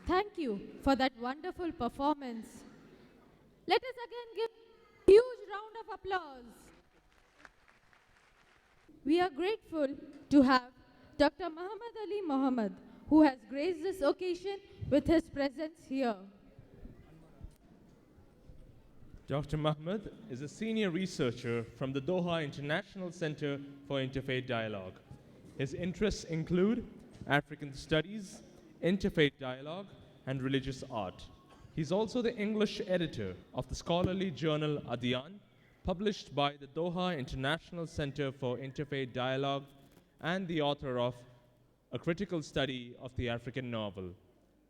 Thank you for that wonderful performance. Let us again give a huge round of applause. We are grateful to have Dr. Muhammad Ali Mohammed, who has graced this occasion with his presence here. Dr. Mahmoud is a senior researcher from the Doha International Center for Interfaith Dialogue. His interests include African studies, interfaith dialogue, and religious art. He's also the English editor of the scholarly journal Adyan, published by the Doha International Center for Interfaith Dialogue, and the author of A Critical Study of the African Novel.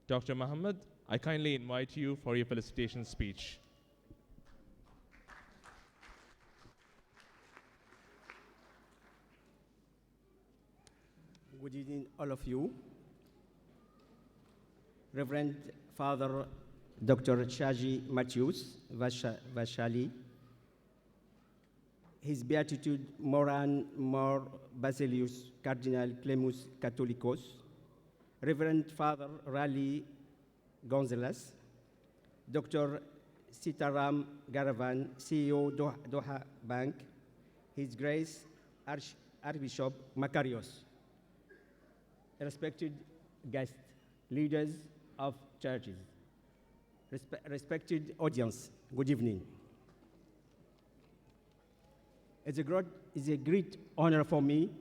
Dr. Muhammad, I kindly invite you for your felicitation speech. Good evening, all of you. Reverend Father Dr. Shaji Matthews Vashali, His Beatitude Moran Mor Basilius Cardinal Clemus Catholicos, Reverend Father Raleigh Gonzalez, Dr. Sitaram Garavan, CEO Doha Bank, His Grace Archbishop Makarios, respected guests, leaders of churches, respected audience, good evening. It's a great honor for me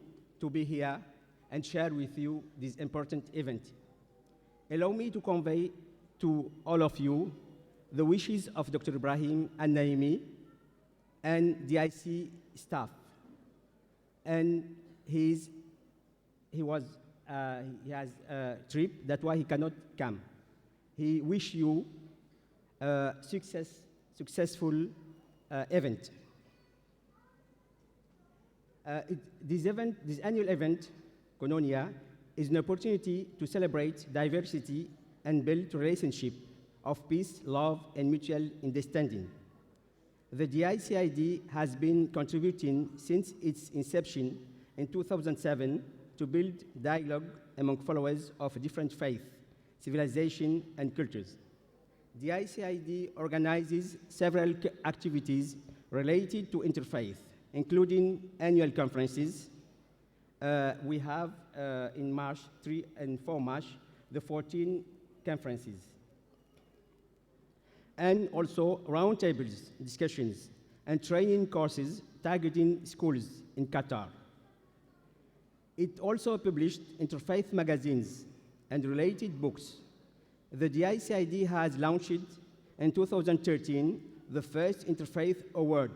to be here and share with you this important event. Allow me to convey to all of you the wishes of Dr. Ibrahim and Naimi and the IC staff. And he has a trip, that's why he cannot come. He wish you a successful event. This annual event, Koinonia, is an opportunity to celebrate diversity and build relationship of peace, love, and mutual understanding. The DICID has been contributing since its inception in 2007 to build dialogue among followers of different faiths, civilization, and cultures. The ICID organizes several activities related to interfaith, including annual conferences. We have in March, 3 and 4 March, the 14 conferences. And also roundtables, discussions, and training courses targeting schools in Qatar. It also published interfaith magazines and related books. The DICID has launched in 2013 the first Interfaith Award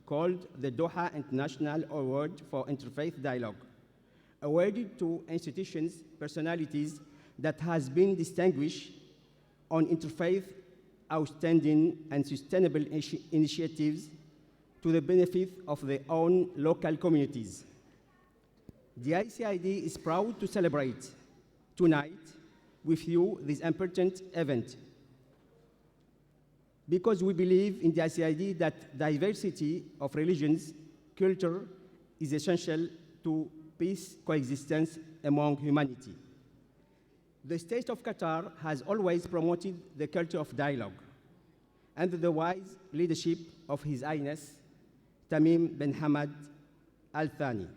called the Doha International Award for Interfaith Dialogue, awarded to institutions, personalities that has been distinguished on interfaith outstanding and sustainable initiatives to the benefit of their own local communities. The ICID is proud to celebrate tonight with you this important event because we believe in the ICID that diversity of religions, culture is essential to peace coexistence among humanity. The state of Qatar has always promoted the culture of dialogue under the wise leadership of His Highness Tamim bin Hamad Al Thani.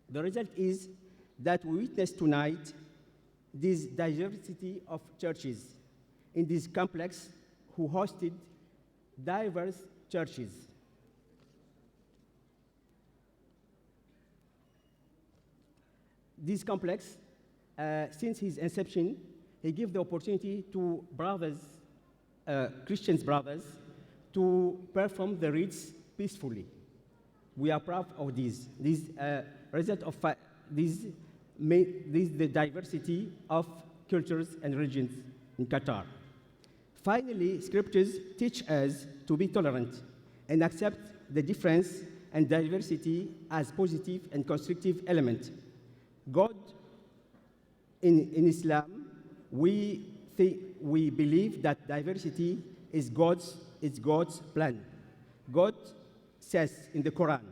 The result is that we witness tonight this diversity of churches in this complex who hosted diverse churches. This complex, since his inception, he gave the opportunity to brothers, Christian brothers, to perform the rites peacefully. We are proud of this. This result of the diversity of cultures and religions in Qatar. Finally, scriptures teach us to be tolerant and accept the difference and diversity as positive and constructive element. God, in Islam, we believe that diversity is God's plan. God says in the Quran,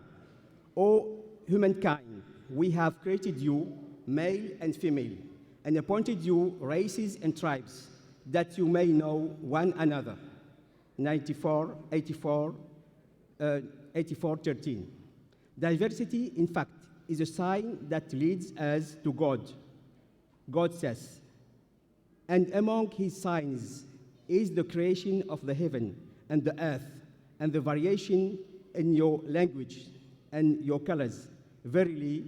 "O humankind, we have created you, male and female, and appointed you races and tribes, that you may know one another. 94, 84, 84, 13. Diversity, in fact, is a sign that leads us to God. God says, and among his signs is the creation of the heaven and the earth, and the variation in your language and your colors. Verily,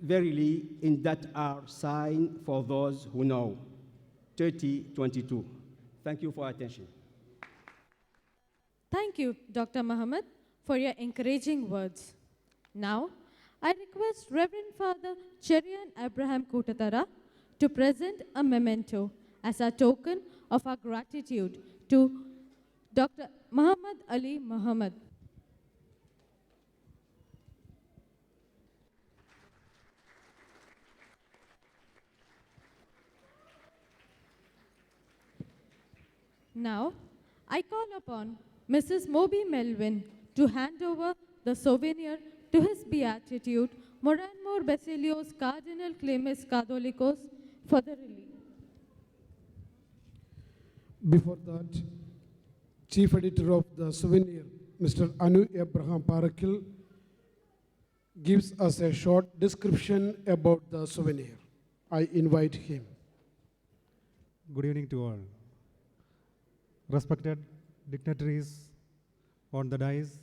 verily in that are sign for those who know. 30:22. Thank you for attention. Thank you, Dr. Muhammad, for your encouraging words. Now, I request Reverend Father Cherian Abraham Koottayma to present a memento as a token of our gratitude to Dr. Muhammad Ali Muhammad. Now, I call upon Mrs. Moby Melvin to hand over the souvenir to His Beatitude, Moranmore Basilios Cardinal Clemens Catholicos, for the release. Before that, Chief Editor of the Souvenir, Mr. Anu Abraham Parakil, gives us a short description about the souvenir. I invite him. Good evening to all. Respected dignitaries on the dais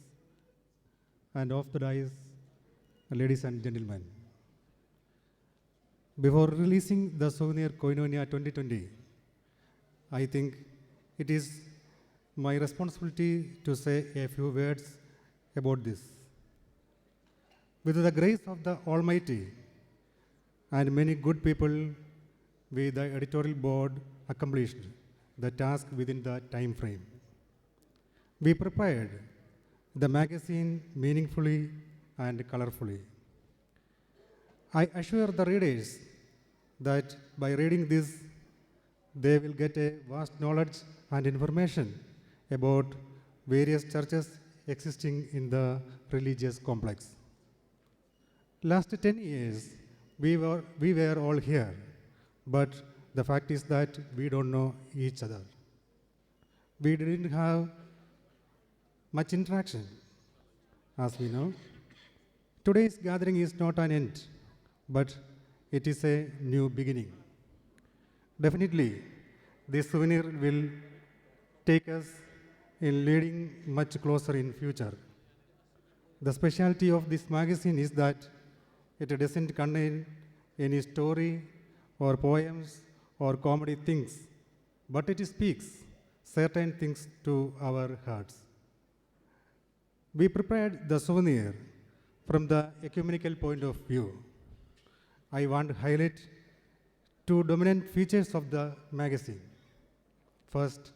and off the dais, ladies and gentlemen. Before releasing the souvenir Koinonia 2020, I think it is my responsibility to say a few words about this. With the grace of the Almighty and many good people, we, the editorial board, accomplished the task within the time frame. We prepared the magazine meaningfully and colorfully. I assure the readers that by reading this, they will get a vast knowledge and information about various churches existing in the religious complex. Last 10 years, we were all here, but the fact is that we don't know each other. We didn't have much interaction, as we know. Today's gathering is not an end, but it is a new beginning. Definitely, this souvenir will take us in leading much closer in future. The specialty of this magazine is that it doesn't contain any story or poems or comedy things, but it speaks certain things to our hearts. We prepared the souvenir from the ecumenical point of view. I want to highlight two dominant features of the magazine. First,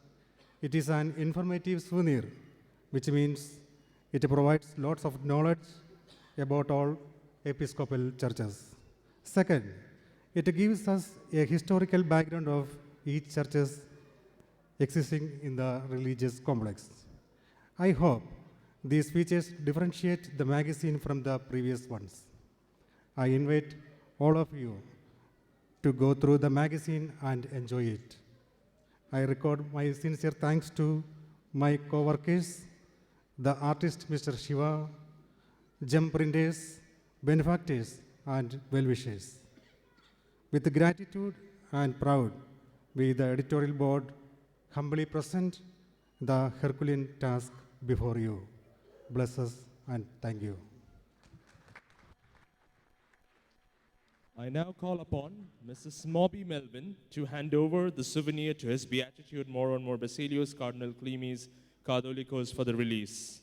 it is an informative souvenir, which means it provides lots of knowledge about all Episcopal churches. Second, it gives us a historical background of each churches existing in the religious complex. I hope these features differentiate the magazine from the previous ones. I invite all of you to go through the magazine and enjoy it. I record my sincere thanks to my co-workers, the artist Mr. Shiva, gem printers, benefactors, and well-wishers. With gratitude and proud, we, the editorial board, humbly present the Herculean task before you. Bless us and thank you. I now call upon Mrs. Mobby Melvin to hand over the souvenir to His Beatitude Moronmore Basilios Cardinal Clemens Catholicos for the release.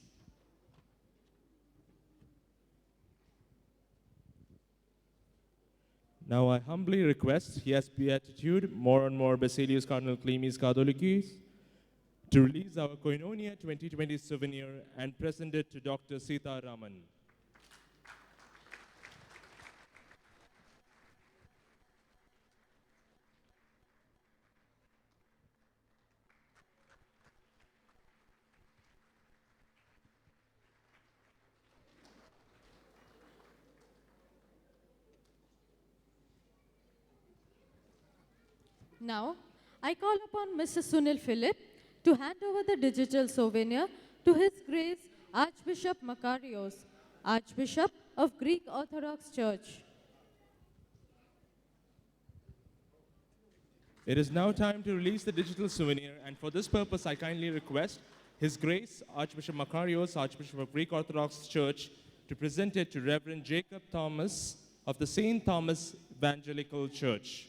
Now I humbly request His Beatitude Moronmore Basilios Cardinal Clemens Catholicos to release our Koinonia 2020 souvenir and present it to Dr. Sita Raman. Now, I call upon Mr. Sunil Philip to hand over the digital souvenir to His Grace Archbishop Makarios, Archbishop of Greek Orthodox Church. It is now time to release the digital souvenir, and for this purpose, I kindly request His Grace Archbishop Makarios, Archbishop of Greek Orthodox Church, to present it to Reverend Jacob Thomas of the St. Thomas Evangelical Church.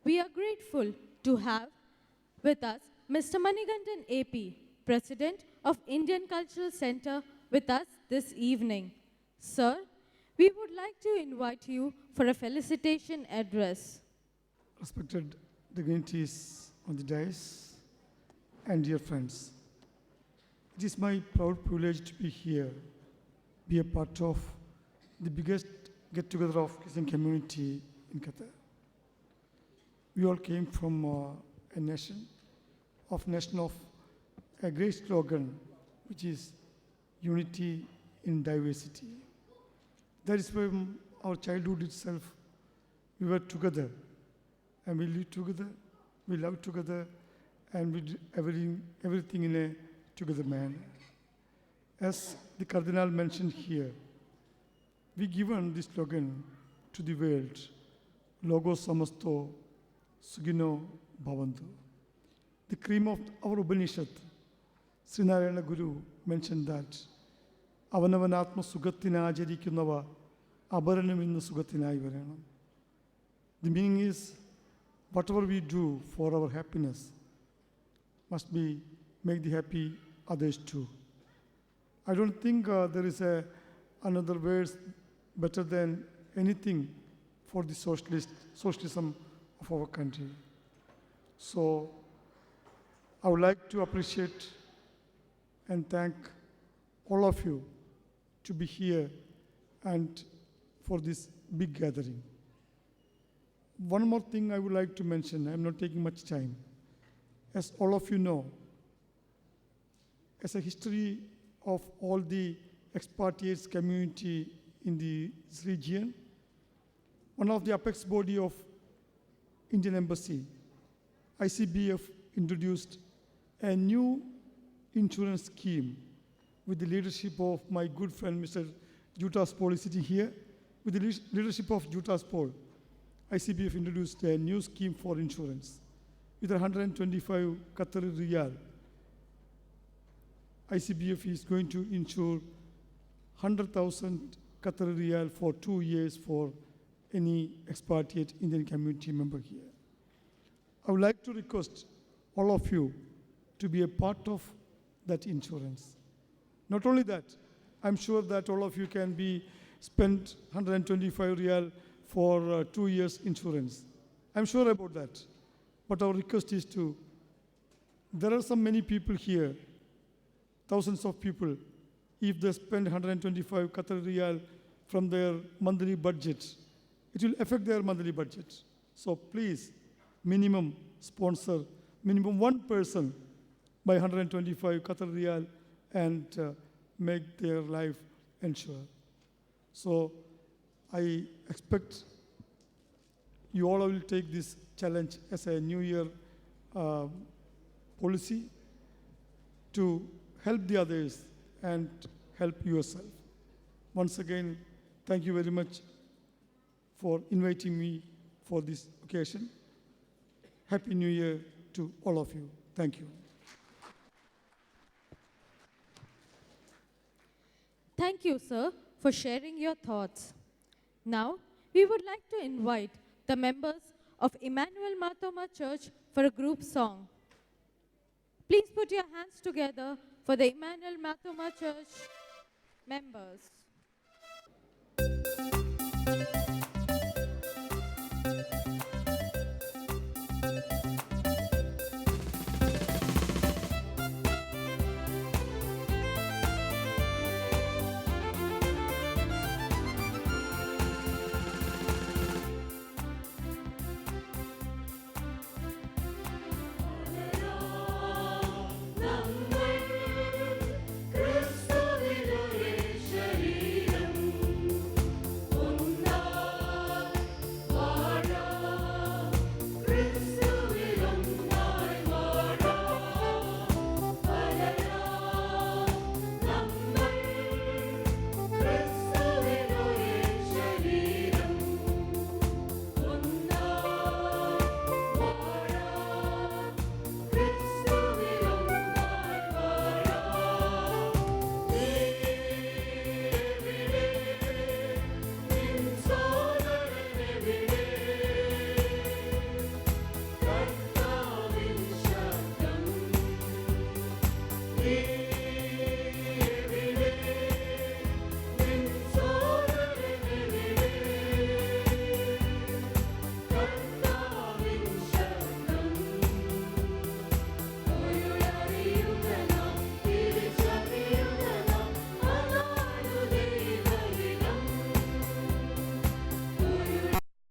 We are grateful to have with us Mr. Manigandan AP, President of Indian Cultural Center, with us this evening. Sir, we would like to invite you for a felicitation address. Respected dignitaries on the dais and dear friends, it is my proud privilege to be here, be a part of the biggest get-together of Christian community in Qatar. We all came from a nation of a great slogan, which is unity in diversity. That is from our childhood itself. We were together, and we live together, we love together, and we do everything in a together manner. As the Cardinal mentioned here, we given this slogan to the world, Logo Samasto Sugino Bhavantu. The cream of our Upanishad, Srinarayana Guru mentioned that Avanavanatma Sugatina Ajarikunava Abaranam in the Sugatina Ivaranam. The meaning is whatever we do for our happiness must be make the happy others too. I don't think there is another words better than anything for the socialism of our country. So I would like to appreciate and thank all of you to be here and for this big gathering. One more thing I would like to mention, I'm not taking much time. As all of you know, as a history of all the expatriates community in this region, one of the apex body of Indian Embassy, ICBF, introduced a new insurance scheme with the leadership of my good friend Mr. Jutas Paul is sitting here. With the leadership of Jutas Paul, ICBF introduced a new scheme for insurance. With 125 Qatari Riyal, ICBF is going to insure 100,000 Qatari Riyal for 2 years for any expatriate Indian community member here. I would like to request all of you to be a part of that insurance. Not only that, I'm sure that all of you can be spent 125 Riyal for 2 years insurance. I'm sure about that. But our request is there are so many people here, thousands of people, if they spend 125 Qatari Riyal from their monthly budget, it will affect their monthly budget. So please, minimum sponsor, minimum one person by 125 Qatari Riyal and make their life ensure. So I expect you all will take this challenge as a New Year policy to help the others and help yourself. Once again, thank you very much for inviting me for this occasion. Happy New Year to all of you. Thank you. Thank you, sir, for sharing your thoughts. Now, we would like to invite the members of Emmanuel Marthoma Church for a group song. Please put your hands together for the Emmanuel Marthoma Church members.